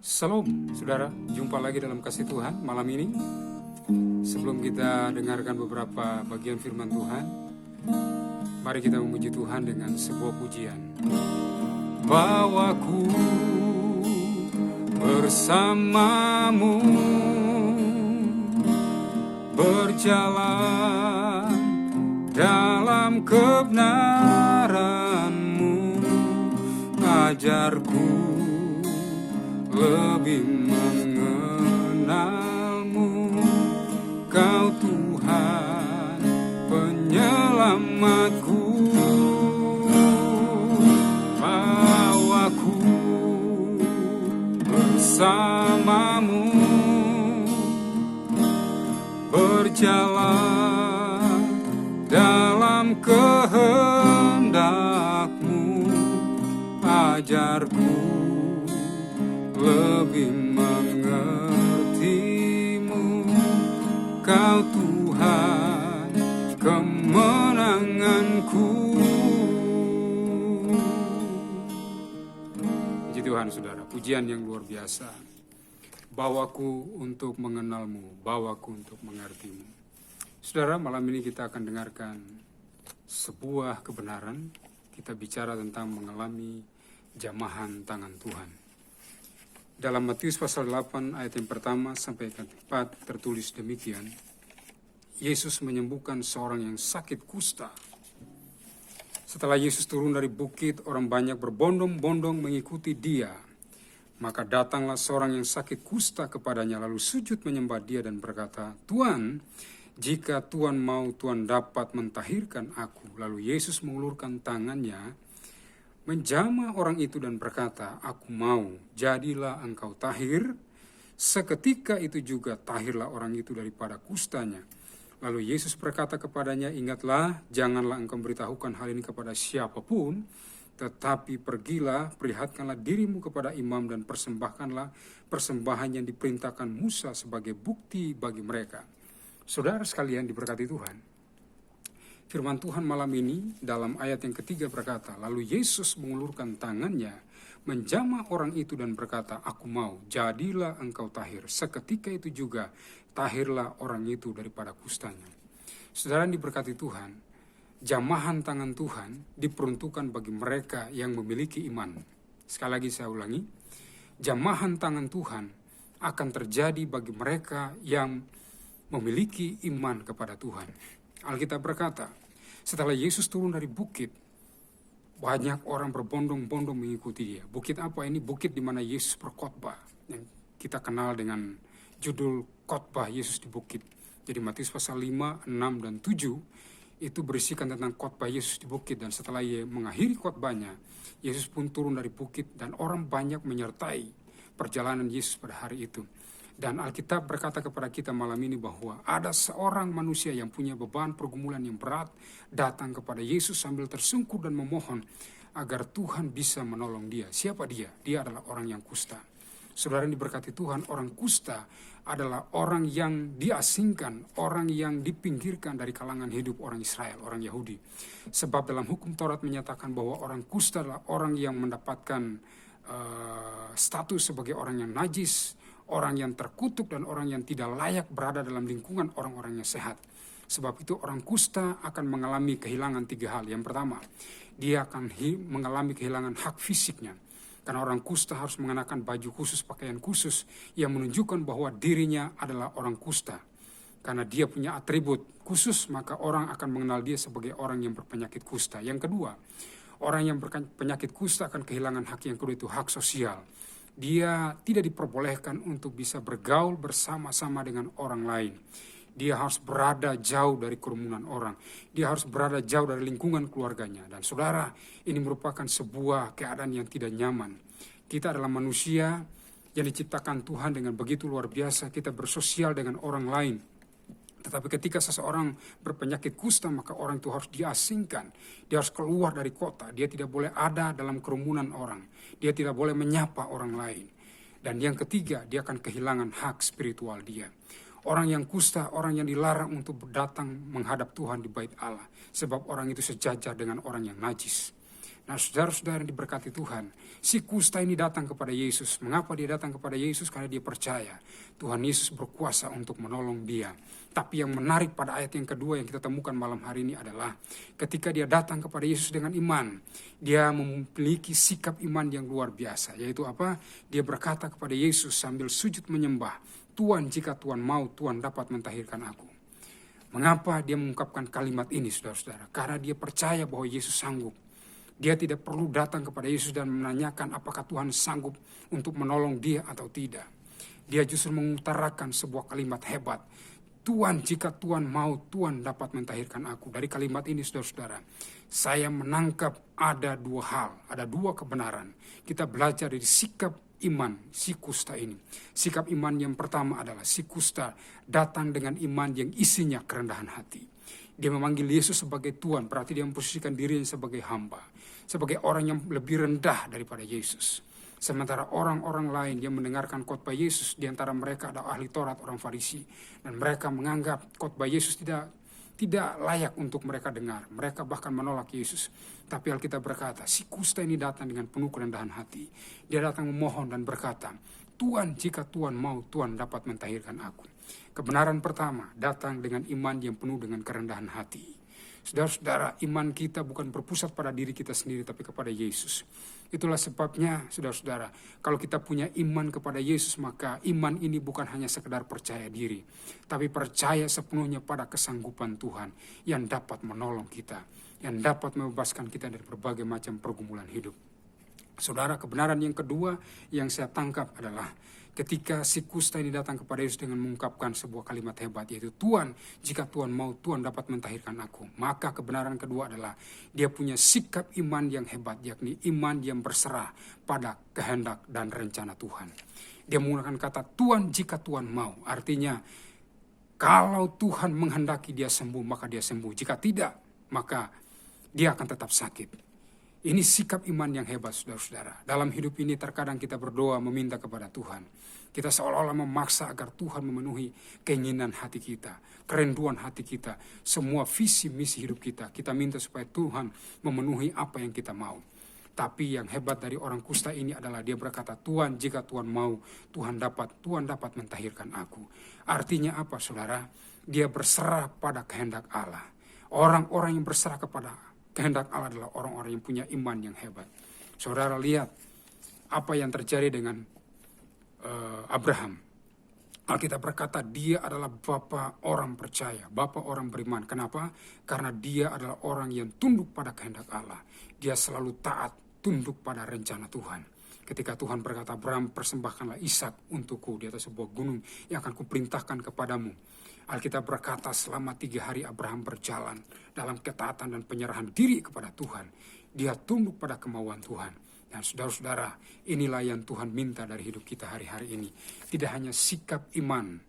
Shalom, saudara. Jumpa lagi dalam kasih Tuhan malam ini. Sebelum kita dengarkan beberapa bagian firman Tuhan, mari kita memuji Tuhan dengan sebuah pujian. Bawaku bersamamu, berjalan dalam kebenaran-Mu, ajarku lebih mengenal-Mu. Kau Tuhan penyelamatku. Bawaku bersamamu, berjalan dalam kehendak-Mu, ajarku lebih mengerti-Mu. Kau Tuhan kemenanganku. Puji Tuhan, saudara. Pujian yang luar biasa. Bawaku untuk mengenal-Mu, bawaku untuk mengerti-Mu. Saudara, malam ini kita akan dengarkan sebuah kebenaran. Kita bicara tentang mengalami jamahan tangan Tuhan. Dalam Matius pasal 8 ayat yang pertama sampai ayat 4 tertulis demikian. Yesus menyembuhkan seorang yang sakit kusta. Setelah Yesus turun dari bukit, orang banyak berbondong-bondong mengikuti dia. Maka datanglah seorang yang sakit kusta kepadanya, lalu sujud menyembah dia dan berkata, "Tuan, jika Tuan mau, Tuan dapat mentahirkan aku." Lalu Yesus mengulurkan tangannya, menjamah orang itu dan berkata, "Aku mau, jadilah engkau tahir." Seketika itu juga tahirlah orang itu daripada kustanya. Lalu Yesus berkata kepadanya, "Ingatlah, janganlah engkau beritahukan hal ini kepada siapapun, tetapi pergilah, perlihatkanlah dirimu kepada imam dan persembahkanlah persembahan yang diperintahkan Musa sebagai bukti bagi mereka." Saudara sekalian diberkati Tuhan. Firman Tuhan malam ini dalam ayat yang ketiga berkata, lalu Yesus mengulurkan tangannya, menjamah orang itu dan berkata, "Aku mau, jadilah engkau tahir." Seketika itu juga tahirlah orang itu daripada kustanya. Saudara diberkati Tuhan, jamahan tangan Tuhan diperuntukkan bagi mereka yang memiliki iman. Sekali lagi saya ulangi, jamahan tangan Tuhan akan terjadi bagi mereka yang memiliki iman kepada Tuhan. Alkitab berkata, setelah Yesus turun dari bukit, banyak orang berbondong-bondong mengikuti dia. Bukit apa ini? Bukit di mana Yesus berkhotbah, yang kita kenal dengan judul khotbah Yesus di bukit. Jadi Matius pasal 5, 6, dan 7 itu berisikan tentang khotbah Yesus di bukit. Dan setelah ia mengakhiri khotbahnya, Yesus pun turun dari bukit dan orang banyak menyertai perjalanan Yesus pada hari itu. Dan Alkitab berkata kepada kita malam ini bahwa ada seorang manusia yang punya beban pergumulan yang berat datang kepada Yesus sambil tersungkur dan memohon agar Tuhan bisa menolong dia. Siapa dia? Dia adalah orang yang kusta. Saudara yang diberkati Tuhan, orang kusta adalah orang yang diasingkan, orang yang dipinggirkan dari kalangan hidup orang Israel, orang Yahudi. Sebab dalam hukum Taurat menyatakan bahwa orang kusta adalah orang yang mendapatkan status sebagai orang yang najis, orang yang terkutuk, dan orang yang tidak layak berada dalam lingkungan orang-orang yang sehat. Sebab itu orang kusta akan mengalami kehilangan 3 hal. Yang pertama, dia akan mengalami kehilangan hak fisiknya. Karena orang kusta harus mengenakan baju khusus, pakaian khusus yang menunjukkan bahwa dirinya adalah orang kusta. Karena dia punya atribut khusus, maka orang akan mengenal dia sebagai orang yang berpenyakit kusta. Yang kedua, orang yang berpenyakit kusta akan kehilangan hak yang kedua, itu hak sosial. Dia tidak diperbolehkan untuk bisa bergaul bersama-sama dengan orang lain. Dia harus berada jauh dari kerumunan orang. Dia harus berada jauh dari lingkungan keluarganya. Dan saudara, ini merupakan sebuah keadaan yang tidak nyaman. Kita adalah manusia yang diciptakan Tuhan dengan begitu luar biasa. Kita bersosial dengan orang lain. Tetapi ketika seseorang berpenyakit kusta, maka orang itu harus diasingkan. Dia harus keluar dari kota. Dia tidak boleh ada dalam kerumunan orang. Dia tidak boleh menyapa orang lain. Dan yang ketiga, dia akan kehilangan hak spiritual dia. Orang yang kusta, orang yang dilarang untuk datang menghadap Tuhan di bait Allah. Sebab orang itu sejajar dengan orang yang najis. Nah, saudara-saudara yang diberkati Tuhan, si kusta ini datang kepada Yesus. Mengapa dia datang kepada Yesus? Karena dia percaya Tuhan Yesus berkuasa untuk menolong dia. Tapi yang menarik pada ayat yang kedua yang kita temukan malam hari ini adalah ketika dia datang kepada Yesus dengan iman, dia memiliki sikap iman yang luar biasa. Yaitu apa? Dia berkata kepada Yesus sambil sujud menyembah, Tuhan, jika Tuhan mau, Tuhan dapat mentahirkan aku. Mengapa dia mengungkapkan kalimat ini, saudara-saudara? Karena dia percaya bahwa Yesus sanggup. Dia tidak perlu datang kepada Yesus dan menanyakan apakah Tuhan sanggup untuk menolong dia atau tidak. Dia justru mengutarakan sebuah kalimat hebat. Tuhan, jika Tuhan mau, Tuhan dapat mentahirkan aku. Dari kalimat ini, saudara-saudara, saya menangkap ada dua hal, ada dua kebenaran. Kita belajar dari sikap iman si kusta ini. Sikap iman yang pertama adalah si kusta datang dengan iman yang isinya kerendahan hati. Dia memanggil Yesus sebagai Tuhan, berarti dia memposisikan dirinya sebagai hamba, sebagai orang yang lebih rendah daripada Yesus. Sementara orang-orang lain yang mendengarkan khotbah Yesus, di antara mereka ada ahli Taurat, orang Farisi, dan mereka menganggap khotbah Yesus tidak layak untuk mereka dengar. Mereka bahkan menolak Yesus. Tapi Alkitab berkata, si kusta ini datang dengan penuh kerendahan hati. Dia datang memohon dan berkata, Tuhan, jika Tuhan mau, Tuhan dapat mentahirkan aku. Kebenaran pertama, datang dengan iman yang penuh dengan kerendahan hati. Saudara-saudara, iman kita bukan berpusat pada diri kita sendiri, tapi kepada Yesus. Itulah sebabnya, saudara-saudara, kalau kita punya iman kepada Yesus, maka iman ini bukan hanya sekedar percaya diri, tapi percaya sepenuhnya pada kesanggupan Tuhan yang dapat menolong kita, yang dapat membebaskan kita dari berbagai macam pergumulan hidup. Saudara, kebenaran yang kedua yang saya tangkap adalah ketika si kusta ini datang kepada Yesus dengan mengungkapkan sebuah kalimat hebat, yaitu Tuhan, jika Tuhan mau, Tuhan dapat mentahirkan aku. Maka kebenaran kedua adalah dia punya sikap iman yang hebat, yakni iman yang berserah pada kehendak dan rencana Tuhan. Dia menggunakan kata Tuhan, jika Tuhan mau. Artinya kalau Tuhan menghendaki dia sembuh, maka dia sembuh. Jika tidak, maka dia akan tetap sakit. Ini sikap iman yang hebat, saudara-saudara. Dalam hidup ini terkadang kita berdoa meminta kepada Tuhan. Kita seolah-olah memaksa agar Tuhan memenuhi keinginan hati kita, kerinduan hati kita, semua visi misi hidup kita. Kita minta supaya Tuhan memenuhi apa yang kita mau. Tapi yang hebat dari orang kusta ini adalah dia berkata, Tuhan, jika Tuhan mau, Tuhan dapat mentahirkan aku. Artinya apa, saudara? Dia berserah pada kehendak Allah. Orang-orang yang berserah kepada kehendak Allah adalah orang-orang yang punya iman yang hebat. Saudara lihat apa yang terjadi dengan Abraham. Alkitab berkata dia adalah bapa orang percaya, bapa orang beriman. Kenapa? Karena dia adalah orang yang tunduk pada kehendak Allah. Dia selalu taat, tunduk pada rencana Tuhan. Ketika Tuhan berkata, Abraham, persembahkanlah Ishak untukku di atas sebuah gunung yang akan kuperintahkan kepadamu. Alkitab berkata selama 3 hari Abraham berjalan dalam ketaatan dan penyerahan diri kepada Tuhan. Dia tunduk pada kemauan Tuhan. Dan saudara-saudara, inilah yang Tuhan minta dari hidup kita hari-hari ini. Tidak hanya sikap iman,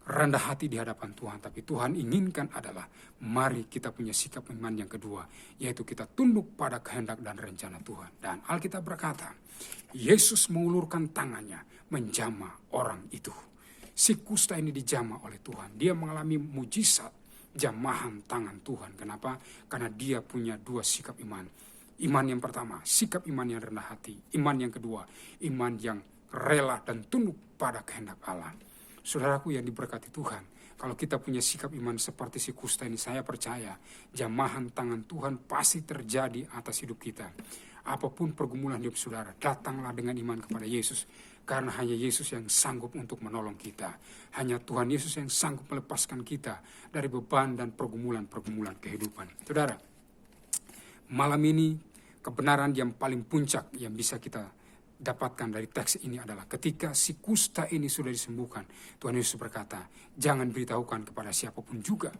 rendah hati di hadapan Tuhan, tapi Tuhan inginkan adalah mari kita punya sikap iman yang kedua, yaitu kita tunduk pada kehendak dan rencana Tuhan. Dan Alkitab berkata, Yesus mengulurkan tangannya menjamah orang itu. Si kusta ini dijamah oleh Tuhan. Dia mengalami mujizat jamahan tangan Tuhan. Kenapa? Karena dia punya 2 sikap iman. Iman yang pertama, sikap iman yang rendah hati. Iman yang kedua, iman yang rela dan tunduk pada kehendak Allah. Saudaraku yang diberkati Tuhan, kalau kita punya sikap iman seperti si kusta ini, saya percaya jamahan tangan Tuhan pasti terjadi atas hidup kita. Apapun pergumulan hidup saudara, datanglah dengan iman kepada Yesus. Karena hanya Yesus yang sanggup untuk menolong kita. Hanya Tuhan Yesus yang sanggup melepaskan kita dari beban dan pergumulan-pergumulan kehidupan. Saudara, malam ini kebenaran yang paling puncak yang bisa kita dapatkan dari teks ini adalah ketika si kusta ini sudah disembuhkan, Tuhan Yesus berkata, jangan beritahukan kepada siapapun juga,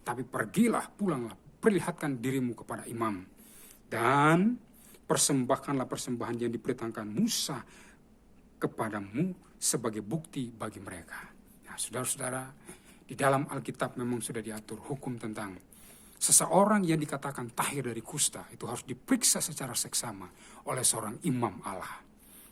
tapi pergilah, pulanglah, perlihatkan dirimu kepada imam, dan persembahkanlah persembahan yang diperintahkan Musa kepadamu sebagai bukti bagi mereka. Nah, saudara-saudara, di dalam Alkitab memang sudah diatur hukum tentang seseorang yang dikatakan tahir dari kusta itu harus diperiksa secara seksama oleh seorang imam Allah.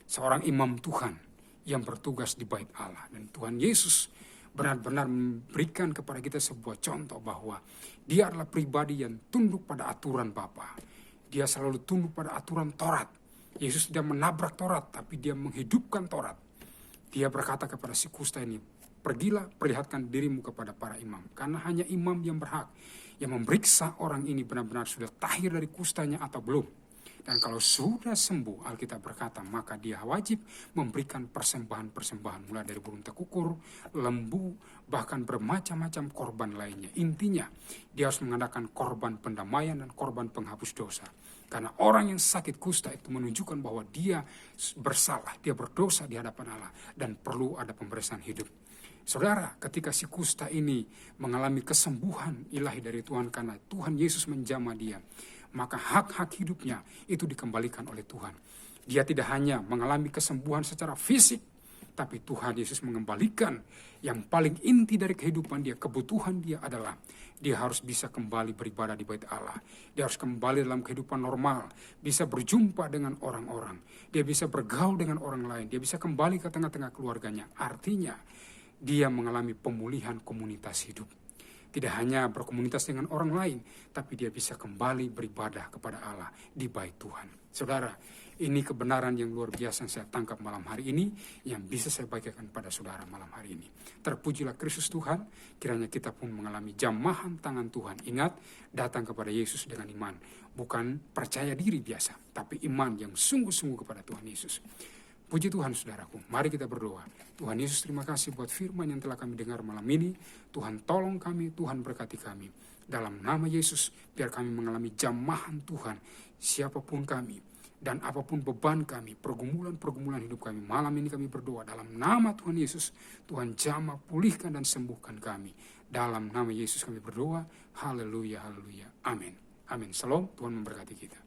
Seorang imam Tuhan yang bertugas di bait Allah. Dan Tuhan Yesus benar-benar memberikan kepada kita sebuah contoh bahwa dia adalah pribadi yang tunduk pada aturan Bapa. Dia selalu tunduk pada aturan Taurat. Yesus tidak menabrak Taurat, tapi dia menghidupkan Taurat. Dia berkata kepada si kusta ini, pergilah perlihatkan dirimu kepada para imam. Karena hanya imam yang berhak, yang memeriksa orang ini benar-benar sudah tahir dari kustanya atau belum. Dan kalau sudah sembuh, Alkitab berkata, maka dia wajib memberikan persembahan-persembahan. Mulai dari burung tekukur, lembu, bahkan bermacam-macam korban lainnya. Intinya, dia harus mengadakan korban pendamaian dan korban penghapus dosa. Karena orang yang sakit kusta itu menunjukkan bahwa dia bersalah, dia berdosa di hadapan Allah. Dan perlu ada pemberian hidup. Saudara, ketika si kusta ini mengalami kesembuhan ilahi dari Tuhan karena Tuhan Yesus menjamah dia, maka hak-hak hidupnya itu dikembalikan oleh Tuhan. Dia tidak hanya mengalami kesembuhan secara fisik, tapi Tuhan Yesus mengembalikan yang paling inti dari kehidupan dia, kebutuhan dia adalah dia harus bisa kembali beribadah di bait Allah. Dia harus kembali dalam kehidupan normal, bisa berjumpa dengan orang-orang, dia bisa bergaul dengan orang lain, dia bisa kembali ke tengah-tengah keluarganya. Artinya, dia mengalami pemulihan komunitas hidup. Tidak hanya berkomunitas dengan orang lain, tapi dia bisa kembali beribadah kepada Allah di bait Tuhan. Saudara, ini kebenaran yang luar biasa yang saya tangkap malam hari ini, yang bisa saya bagikan pada saudara malam hari ini. Terpujilah Kristus Tuhan, kiranya kita pun mengalami jamahan tangan Tuhan. Ingat, datang kepada Yesus dengan iman. Bukan percaya diri biasa, tapi iman yang sungguh-sungguh kepada Tuhan Yesus. Puji Tuhan saudaraku, mari kita berdoa. Tuhan Yesus, terima kasih buat firman yang telah kami dengar malam ini. Tuhan tolong kami, Tuhan berkati kami. Dalam nama Yesus, biar kami mengalami jamahan Tuhan, siapapun kami, dan apapun beban kami, pergumulan-pergumulan hidup kami. Malam ini kami berdoa dalam nama Tuhan Yesus, Tuhan jamah, pulihkan dan sembuhkan kami. Dalam nama Yesus kami berdoa, haleluya, haleluya, amin. Amin. Shalom, Tuhan memberkati kita.